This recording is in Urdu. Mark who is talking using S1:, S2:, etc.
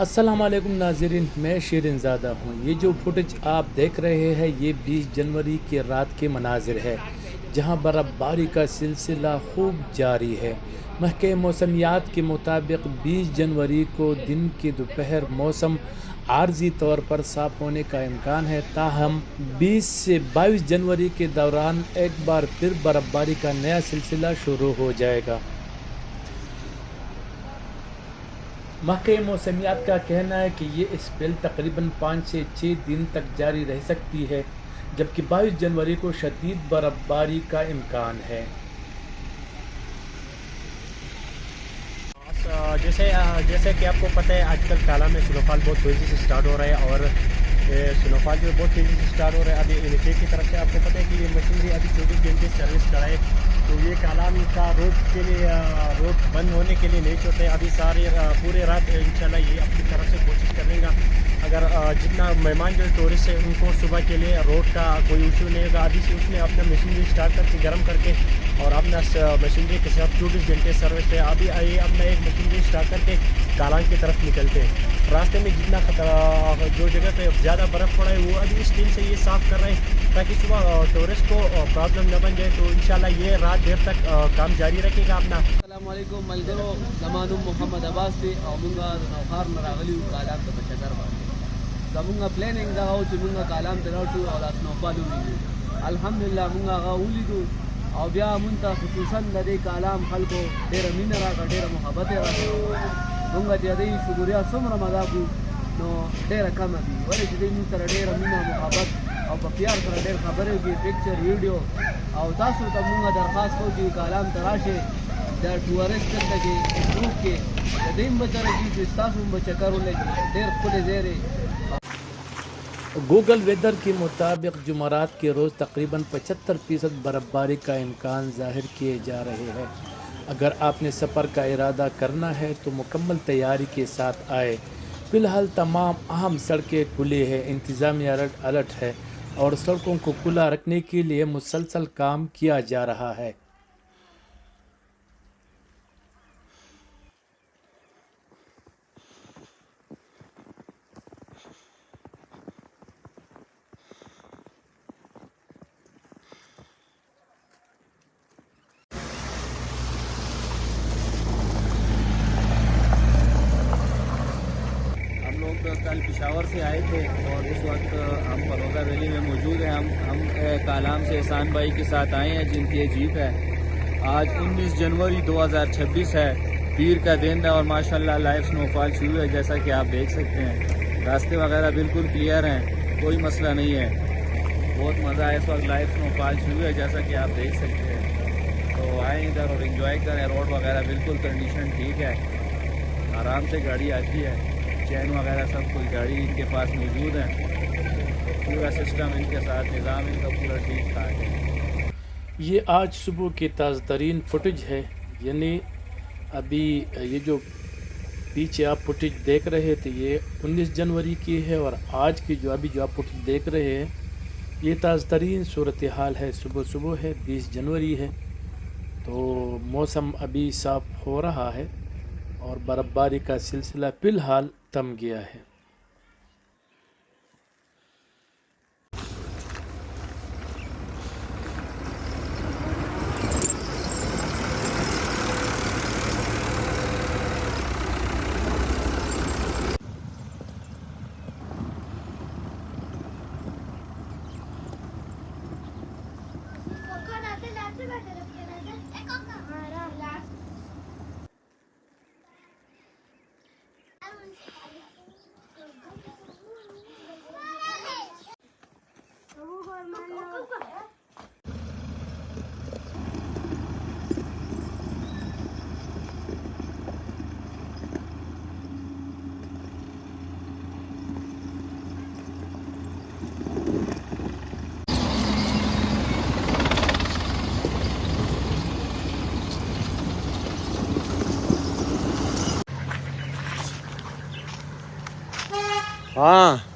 S1: السلام علیکم ناظرین، میں شیرین زادہ ہوں۔ یہ جو فوٹیج آپ دیکھ رہے ہیں یہ 20 جنوری کی رات کے مناظر ہے جہاں برف باری کا سلسلہ خوب جاری ہے۔ محکمہ موسمیات کے مطابق 20 جنوری کو دن کی دوپہر موسم عارضی طور پر صاف ہونے کا امکان ہے، تاہم 20 سے 22 جنوری کے دوران ایک بار پھر برف باری کا نیا سلسلہ شروع ہو جائے گا۔ محکمہ موسمیات کا کہنا ہے کہ یہ اسپیل تقریباً 5 سے 6 دن تک جاری رہ سکتی ہے، جبکہ 22 جنوری کو شدید برف باری کا امکان ہے۔
S2: جیسے کہ آپ کو پتہ ہے آج کل کالا میں سنو فال بہت تیزی سے سٹارٹ ہو رہا ہے، اور سنو فال جو بہت تیزی سے سٹارٹ ہو رہا ہے۔ ابھی انیچے کی طرف سے آپ کو پتہ ہے کہ یہ مشینری ابھی 24 گھنٹے سروس کرائے، تو یہ کالام کا روڈ کے لیے روڈ بند ہونے کے لیے نہیں چھوڑتے۔ ابھی پورے رات انشاءاللہ یہ اپنی طرف سے کوشش کرے گا، اگر جتنا مہمان جو ٹورسٹ ہے ان کو صبح کے لیے روڈ کا کوئی ایشو نہیں ہوگا۔ ابھی سے اس نے اپنا مشینری سٹارٹ کر کے گرم کر کے اور اپنا مشینری کے ساتھ 24 گھنٹے سروس ہے۔ ابھی آئیے اپنا ایک مشینری سٹارٹ کر کے کالان کی طرف نکلتے ہیں۔ راستے میں جتنا جو جگہ پہ زیادہ برف پڑا ہے وہ ابھی اس ٹیم سے یہ صاف کر رہے ہیں تاکہ صبح ٹورسٹ کو پرابلم نہ بن جائے، تو انشاءاللہ یہ رات دیر تک کام جاری رکھے گا اپنا۔
S3: السلام علیکم ملګرو، زمانو محمد عباس دی او مونږه د نوخار نه راغلي یو کالام ته په چکر باندې. زمونږ پلانینګ دغه و چې مونږ کالام ته راوټو او د سنوفال ولیدو. الحمدلله مونږ هغه ولیدو او بیا مونږ ته خصوصا د دې کالام خلکو ډېره مینه راکړه، ډېره محبت یې راکړه. مونږ چې د دې شکریا څومره ادا کړو نو ډېره کمه دي، ولې چې دوی مونږ سره ډېره مینه محبت او په پیار سره ډېر خبرې وکړي، پکچر ویډیو. او تاسو ته مونږ درخواست کوو چې کالام ته راشئ، د ټورسټ دلته کې امپروف کې د دې هم بچره کې چې ستاسو هم به چکر ولګي، ډېر ښکلی ځای دی.
S1: گوگل ویدر کے مطابق جمعرات کے روز تقریباً 75% برف باری کا امکان ظاہر کیے جا رہے ہیں۔ اگر آپ نے سفر کا ارادہ کرنا ہے تو مکمل تیاری کے ساتھ آئے۔ فی الحال تمام اہم سڑکیں کھلی ہیں، انتظامیہ الرٹ ہے اور سڑکوں کو کھلا رکھنے کے لیے مسلسل کام کیا جا رہا ہے۔
S4: ہم لوگ کل پشاور سے آئے تھے اور اس وقت ہم فروزہ ویلی میں موجود ہیں۔ ہم کالام سے احسان بھائی کے ساتھ آئے ہیں جن کی یہ جیپ ہے۔ آج 19 جنوری 2026 ہے، پیر کا دن ہے اور ماشاءاللہ لائیو سنو فال شروع ہے جیسا کہ آپ دیکھ سکتے ہیں۔ راستے وغیرہ بالکل کلیئر ہیں، کوئی مسئلہ نہیں ہے، بہت مزہ ہے۔ اس وقت لائیو سنو فال شروع ہے جیسا کہ آپ دیکھ سکتے ہیں، تو آئیں ادھر اور انجوائے کریں۔ روڈ وغیرہ بالکل کنڈیشن ٹھیک ہے، آرام سے گاڑی آتی ہے، چین وغیرہ سب کچھ گاڑی ان کے پاس موجود ہے، پورا سسٹم ان کے ساتھ، نظام ان کا پورا ٹھیک ٹھاک ہے۔
S1: یہ آج صبح کی تازہ ترین فوٹیج ہے، یعنی ابھی یہ جو پیچھے آپ فوٹیج دیکھ رہے تھے یہ 19 جنوری کی ہے، اور آج کی جو آپ فوٹیج دیکھ رہے ہیں یہ تازہ ترین صورتحال ہے۔ صبح ہے، 20 جنوری ہے، تو موسم ابھی صاف ہو رہا ہے اور برف باری کا سلسلہ فی الحال تھم گیا ہے۔
S2: ہاں